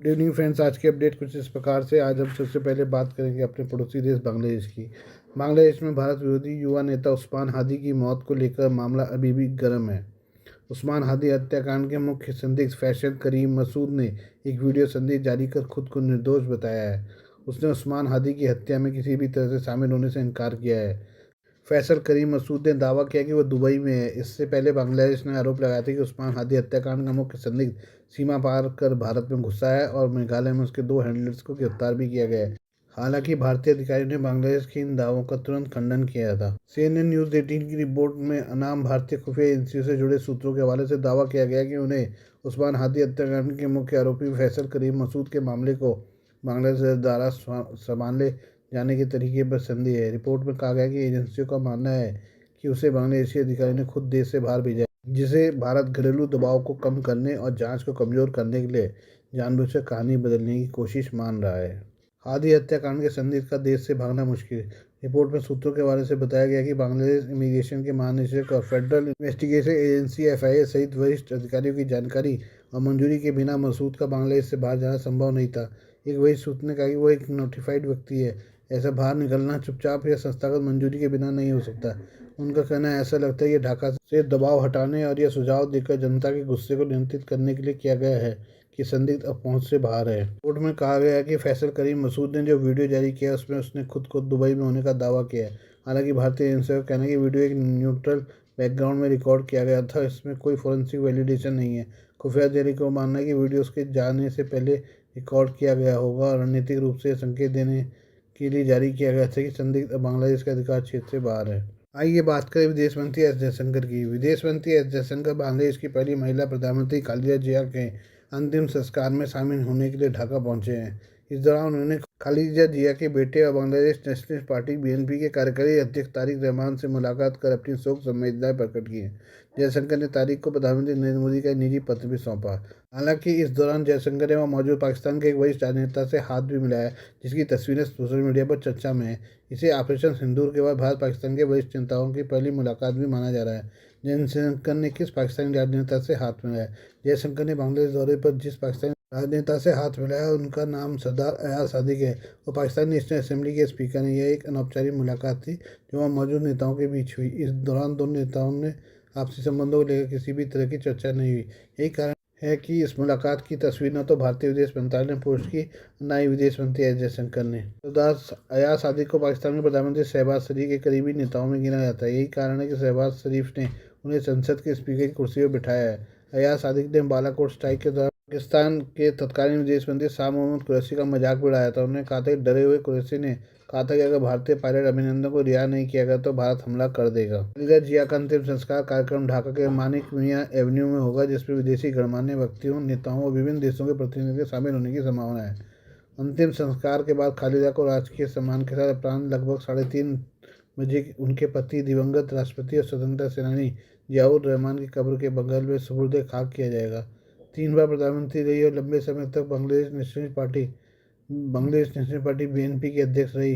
Good evening friends. आज की update कुछ इस प्रकार से। आज हम सबसे पहले बात करेंगे अपने पड़ोसी देश बांग्लादेश की। बांग्लादेश में भारत विरोधी युवा नेता उस्मान हादी की मौत को लेकर मामला अभी भी गर्म है। उस्मान हादी हत्याकांड के मुख्य संदिग्ध फैसल करीम मसूद ने एक वीडियो संदेश जारी कर खुद को निर्दोष बताया है। उसने उस्मान हादी की हत्या में किसी भी तरह से शामिल होने से इनकार किया है। फैसल करीम मसूद ने दावा किया कि वह दुबई में है। इससे पहले बांग्लादेश ने आरोप लगाया था कि उस्मान हादी हत्याकांड का मुख्य संदिग्ध सीमा पार कर भारत में घुसा है और मेघालय में उसके 2 हैंडलर्स को गिरफ्तार भी किया गया है। हालांकि भारतीय अधिकारियों ने बांग्लादेश के इन दावों का तुरंत खंडन किया था। CNN न्यूज़ 18 की रिपोर्ट में अनाम भारतीय खुफिया एजेंसियों से जुड़े सूत्रों के हवाले से दावा किया गया कि उन्हें उस्मान हादी हत्याकांड के मुख्य आरोपी फैसल करीम मसूद के मामले को बांग्लादेश द्वारा संभाले जाने के तरीके पर संदेह है। रिपोर्ट में कहा गया कि एजेंसियों का मानना है कि उसे बांग्लादेशी अधिकारी ने खुद देश से बाहर भेजा है, जिसे भारत घरेलू दबाव को कम करने और जांच को कमजोर करने के लिए जानबूझकर कहानी बदलने की कोशिश मान रहा है। हादी हत्याकांड के संदिग्ध का देश से भागना मुश्किल। रिपोर्ट में सूत्रों के हवाले से बताया गया कि बांग्लादेश इमिग्रेशन के महानिदेशक और फेडरल इन्वेस्टिगेशन एजेंसी FIA सहित वरिष्ठ अधिकारियों की जानकारी और मंजूरी के बिना मसूद का बांग्लादेश से बाहर जाना संभव नहीं था। एक वरिष्ठ सूत्र ने कहा कि वो एक नोटिफाइड व्यक्ति है। ऐसा बाहर निकलना चुपचाप या संस्थागत मंजूरी के बिना नहीं हो सकता। उनका कहना है ऐसा लगता है कि ढाका से दबाव हटाने और यह सुझाव देकर जनता के गुस्से को नियंत्रित करने के लिए किया गया है कि संदिग्ध अब पहुंच से बाहर है। रिपोर्ट में कहा गया है कि फैसल करीम मसूद ने जो वीडियो जारी किया उसमें उसने खुद को दुबई में होने का दावा किया है। हालांकि भारतीय एजेंसियों का कहना है कि वीडियो एक न्यूट्रल बैकग्राउंड में रिकॉर्ड किया गया था। इसमें कोई फोरेंसिक वैलिडेशन नहीं है। खुफिया एजेंसी को मानना है कि वीडियो उसके जाने से पहले रिकॉर्ड किया गया होगा और रणनीतिक रूप से संकेत देने के लिए जारी किया गया था कि संदिग्ध बांग्लादेश के अधिकार क्षेत्र से बाहर है। आइए बात करें विदेश मंत्री एस जयशंकर की। विदेश मंत्री एस जयशंकर बांग्लादेश की पहली महिला प्रधानमंत्री खालिदा जिया के अंतिम संस्कार में शामिल होने के लिए ढाका पहुंचे हैं। इस दौरान उन्होंने खालिदा जिया के बेटे और बांग्लादेश नेशनलिस्ट पार्टी BNP के कार्यकारी अध्यक्ष तारिक रहमान से मुलाकात कर अपनी शोक संवेदनाएं प्रकट की हैं। जयशंकर ने तारिक को प्रधानमंत्री नरेंद्र मोदी का निजी पत्र भी सौंपा। हालांकि इस दौरान जयशंकर ने वहां मौजूद पाकिस्तान के एक वरिष्ठ राजनेता से हाथ भी मिलाया, जिसकी तस्वीरें सोशल मीडिया पर चर्चा में है। इसे ऑपरेशन सिंदूर के बाद भारत पाकिस्तान के वरिष्ठ नेताओं की पहली मुलाकात भी माना जा रहा है। जयशंकर ने किस पाकिस्तानी राजनेता से हाथ मिलाया? जयशंकर ने बांग्लादेश दौरे पर जिस पाकिस्तानी राजनेता से हाथ मिलाया उनका नाम सरदार अयाज सादिक है। वो पाकिस्तानी नेशनल असेंबली के स्पीकर हैं। यह एक अनौपचारिक मुलाकात थी जो वहाँ मौजूद नेताओं के बीच हुई। इस दौरान दोनों नेताओं ने आपसी संबंधों को लेकर किसी भी तरह की चर्चा नहीं हुई। यही कारण है कि इस मुलाकात की तस्वीर न तो भारतीय विदेश मंत्रालय ने पोस्ट की, न ही विदेश मंत्री एस जयशंकर ने। सरदार अयाज सादिक को पाकिस्तान के प्रधानमंत्री शहबाज शरीफ के करीबी नेताओं में गिना जाता है। यही कारण है कि शहबाज शरीफ ने उन्हें संसद के स्पीकर की कुर्सी पर बिठाया है। अयाज सादिक ने बालाकोट स्ट्राइक के दौरान पाकिस्तान के तत्कालीन विदेश मंत्री शाह मोहम्मद कुरैशी का मजाक भी उड़ाया था। उन्होंने कहा था कि डरे हुए कुरैशी ने कहा था कि अगर भारतीय पायलट अभिनंदन को रिहा नहीं किया गया तो भारत हमला कर देगा। खालिदा जिया का अंतिम संस्कार कार्यक्रम ढाका के मानिक मियां एवेन्यू में होगा, जिसमें विदेशी गणमान्य व्यक्तियों, नेताओं और विभिन्न देशों के प्रतिनिधियों के शामिल होने की संभावना है। अंतिम संस्कार के बाद खालिदा को राजकीय सम्मान के साथ अपराह्न लगभग 3:30 बजे उनके पति, दिवंगत राष्ट्रपति और स्वतंत्रता सेनानी जियाउर रहमान की कब्र के बगल में सुपुर्द खाक किया जाएगा। 3 बार प्रधानमंत्री रही और लंबे समय तक बांग्लादेश नेशनल पार्टी BNP की अध्यक्ष रही।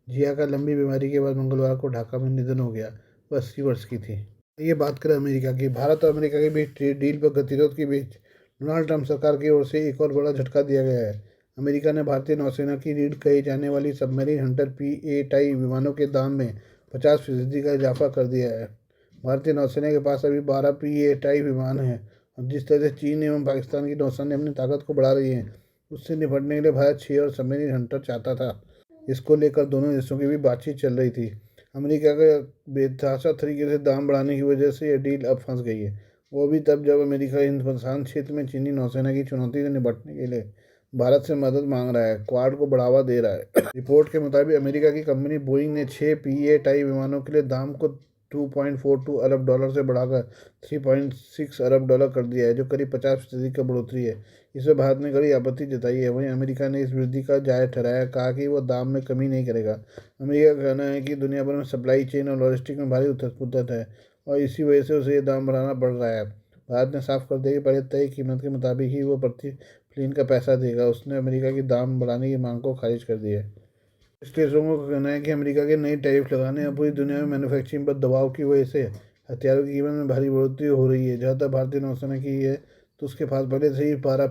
जिया का लंबी बीमारी के बाद मंगलवार को ढाका में निधन हो गया। वह 80 वर्ष की थी। ये बात करें अमेरिका की। भारत और अमेरिका के बीच ट्रेड डील पर गतिरोध के बीच डोनाल्ड ट्रंप सरकार की ओर से एक और बड़ा झटका दिया गया है। अमेरिका ने भारतीय नौसेना की रीढ़ कही जाने वाली सबमरीन हंटर P-8I विमानों के दाम में 50% का इजाफा कर दिया है। भारतीय नौसेना के पास अभी 12 P-8I विमान हैं और जिस तरह से चीन एवं पाकिस्तान की नौसेना अपनी ताकत को बढ़ा रही है, उससे निपटने के लिए भारत 6 और सबमरीन हंटर चाहता था। इसको लेकर दोनों देशों की भी बातचीत चल रही थी। अमेरिका का बेतहाशा तरीके से दाम बढ़ाने की वजह से यह डील अब फंस गई है। वो भी तब जब अमेरिका हिंद प्रशांत क्षेत्र में चीनी नौसेना की चुनौती से निपटने के लिए भारत से मदद मांग रहा है, क्वाड को बढ़ावा दे रहा है। रिपोर्ट के मुताबिक अमेरिका की कंपनी बोइंग ने 6 P-8I विमानों के लिए दाम को $2.42 अरब से बढ़ाकर $3.6 अरब कर दिया है, जो करीब 50% का बढ़ोतरी है। इसमें भारत ने कड़ी आपत्ति जताई है। वहीं अमेरिका ने इस वृद्धि का जायज़ ठहराया, कहा कि वह दाम में कमी नहीं करेगा। अमेरिका का कहना है कि दुनिया भर में सप्लाई चेन और लॉजिस्टिक में भारी उथल-पुथल है और इसी वजह से उसे ये दाम बढ़ाना पड़ रहा है। भारत ने साफ कर दिया कि पहले तय कीमत के मुताबिक ही वो प्रति प्लेन का पैसा देगा। उसने अमेरिका की दाम बढ़ाने की मांग को खारिज कर दिया है। विश्लेषकों का कहना है कि अमेरिका के नए टैरिफ लगाने और पूरी दुनिया में मैन्युफैक्चरिंग पर दबाव की वजह से हथियारों की कीमत में भारी बढ़ोतरी हो रही है। जहाँ तक भारतीय नौसेना की है तो उसके पास पहले से ही 12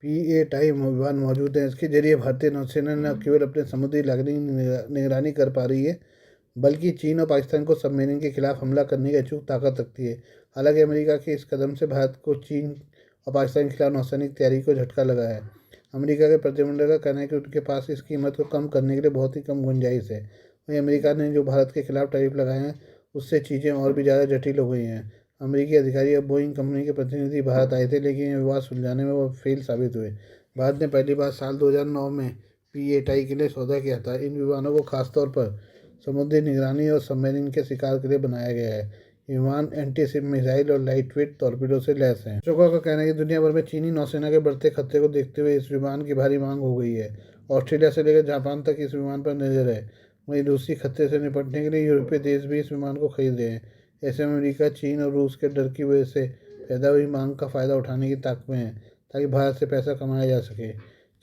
P-8I विमान मौजूद हैं। इसके जरिए भारतीय नौसेना न केवल अपने समुद्री लागरी निगरानी कर पा रही है, बल्कि चीन और पाकिस्तान को सबमरीन के खिलाफ हमला करने की अचूक ताकत रखती है। हालांकि अमेरिका के इस कदम से भारत को चीन और पाकिस्तान के खिलाफ नौसैनिक तैयारी को झटका लगा है। अमेरिका के प्रतिनिधिमंडल का कहना है कि उनके पास इस कीमत को कम करने के लिए बहुत ही कम गुंजाइश है। वहीं अमेरिका ने जो भारत के खिलाफ टैरिफ लगाए हैं, उससे चीज़ें और भी ज़्यादा जटिल हो गई हैं। अमेरिकी अधिकारी और बोइंग कंपनी के प्रतिनिधि भारत आए थे, लेकिन ये विवाद सुलझाने में वो फेल साबित हुए। भारत ने पहली बार साल 2009 में P-8I के लिए सौदा किया था। इन विमानों को खासतौर पर समुद्री निगरानी और सबमरीन के शिकार के लिए बनाया गया है। ये विमान एंटी शिप मिसाइल और लाइटवेट टॉर्पीडो से लैस हैं। विशेषज्ञों का कहना है कि दुनिया भर में चीनी नौसेना के बढ़ते खतरे को देखते हुए इस विमान की भारी मांग हो गई है। ऑस्ट्रेलिया से लेकर जापान तक इस विमान पर नजर है। वहीं रूसी खतरे से निपटने के लिए यूरोपीय देश भी इस विमान को खरीद रहे हैं। ऐसे में अमेरिका, चीन और रूस के डर की वजह से पैदा हुई मांग का फायदा उठाने की ताक में है, ताकि भारत से पैसा कमाया जा सके।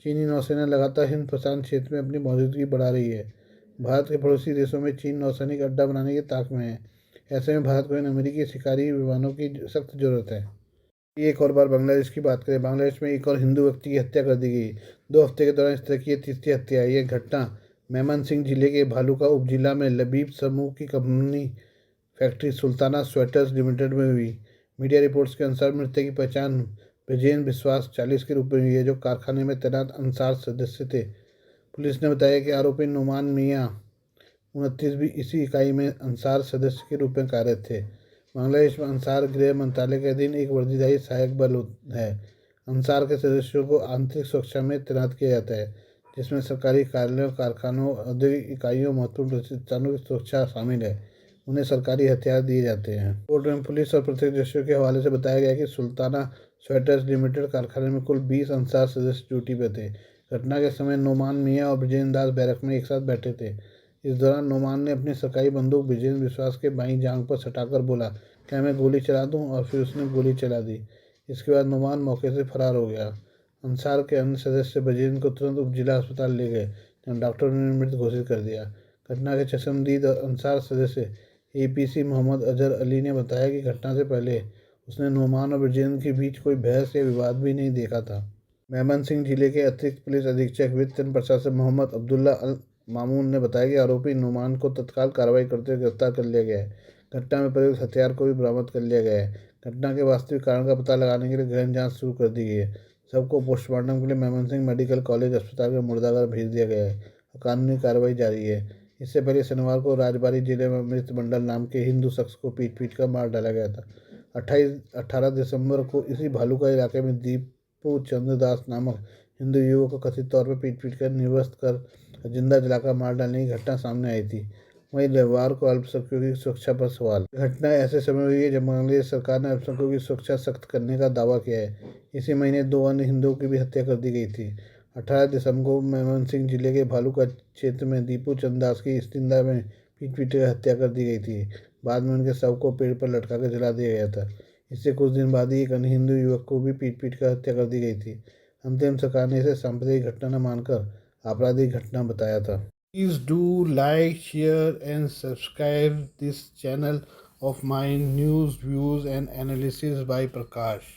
चीनी नौसेना लगातार हिंद प्रशांत क्षेत्र में अपनी मौजूदगी बढ़ा रही है। भारत के पड़ोसी देशों में चीन नौसैनिक अड्डा बनाने की ताक में है। ऐसे में भारत को इन अमेरिकी शिकारी विमानों की सख्त जरूरत है। एक और बार बांग्लादेश की बात करें। बांग्लादेश में एक और हिंदू व्यक्ति की हत्या कर दी गई। 2 हफ्ते के दौरान इस तरह की ये तीसरी हत्या है। यह घटना मेमनसिंह जिले के भालुका उपजिला में लबीब समूह की company factory Sultana sweaters limited में हुई। मीडिया रिपोर्ट्स के अनुसार मृतक की पहचान ब्रजेन विश्वास 40 के रूप में हुई है, जो कारखाने में तैनात अंसार सदस्य थे। पुलिस ने बताया कि आरोपी नुमान मियाँ 29 भी इसी इकाई में अंसार सदस्य के रूप में कार्यरत थे। बांग्लादेश में अंसार गृह मंत्रालय के अधीन एक वर्दीधारी सहायक बल है। अंसार के सदस्यों को आंतरिक सुरक्षा में तैनात किया जाता है, जिसमें सरकारी कार्यालयों, कारखानों, औद्योगिक इकाइयों, महत्वपूर्ण प्रतिष्ठानों की सुरक्षा शामिल है। उन्हें सरकारी हथियार दिए जाते हैं। कोर्ट में पुलिस और प्रत्यक्षदर्शियों के हवाले से बताया गया कि सुल्ताना स्वेटर्स लिमिटेड कारखाने में कुल 20 अंसार सदस्य ड्यूटी पे थे। घटना के समय नोमान मियाँ और ब्रजेंद्र दास बैरक में एक साथ बैठे थे। इस दौरान नोमान ने अपनी सरकारी बंदूक ब्रजेंद्र विश्वास के बाईं जांघ पर सटाकर बोला, क्या मैं गोली चला दूं, और फिर उसने गोली चला दी। इसके बाद नोमान मौके से फरार हो गया। अंसार के अन्य सदस्य ब्रजेंद्र को तुरंत उप जिला अस्पताल ले गए, जहां डॉक्टरों ने मृत घोषित कर दिया। घटना के चश्मदीद अंसार सदस्य APC मोहम्मद अजहर अली ने बताया कि घटना से पहले उसने नोमान और ब्रजेंद्र के बीच कोई बहस या विवाद भी नहीं देखा था। मेमनसिंह जिले के अतिरिक्त पुलिस अधीक्षक वित्त प्रशासन मोहम्मद अब्दुल्ला अल मामून ने बताया कि आरोपी नुमान को तत्काल कार्रवाई करते हुए गिरफ्तार कर लिया गया है। घटना में प्रयुक्त हथियार को भी बरामद कर लिया गया है। घटना के वास्तविक कारण का पता लगाने के लिए गहन जांच शुरू कर दी गई है। सबको पोस्टमार्टम के लिए मेमनसिंह मेडिकल कॉलेज अस्पताल के मुर्दाघर भेज दिया गया है और कानूनी कार्रवाई जारी है। इससे पहले शनिवार को राजबाड़ी जिले में मृत मंडल नाम के हिंदू शख्स को पीट पीट कर मार डाला गया था। 18 दिसंबर को इसी भालुका इलाके में दीपू चंद्र दास नामक हिंदू युवक को कथित तौर पर पीट पीट कर निर्वस्त कर जिंदा जलाकर मार डालने की घटना सामने आई थी। वहीं रविवार को अल्पसंख्यकों की सुरक्षा पर सवाल। घटना ऐसे समय हुई है जब बांग्लादेश सरकार ने अल्पसंख्यकों की सुरक्षा सख्त करने का दावा किया है। इसी महीने 2 अन्य हिंदुओं की भी हत्या कर दी गई थी। 18 दिसंबर को मेमनसिंह जिले के भालुका क्षेत्र में दीपू चंद दास की इस्तिंदा में पीट पीट कर हत्या कर दी गई थी। बाद में उनके शव को पेड़ पर लटका कर जला दिया गया था। इससे कुछ दिन बाद ही एक अन्य हिंदू युवक को भी पीट पीट कर हत्या कर दी गई थी। अंतिम सरकार ने इसे सांप्रदायिक घटना न मानकर आपराधिक घटना बताया था। Please do like, share and subscribe this channel of my news, views and analysis by Prakash.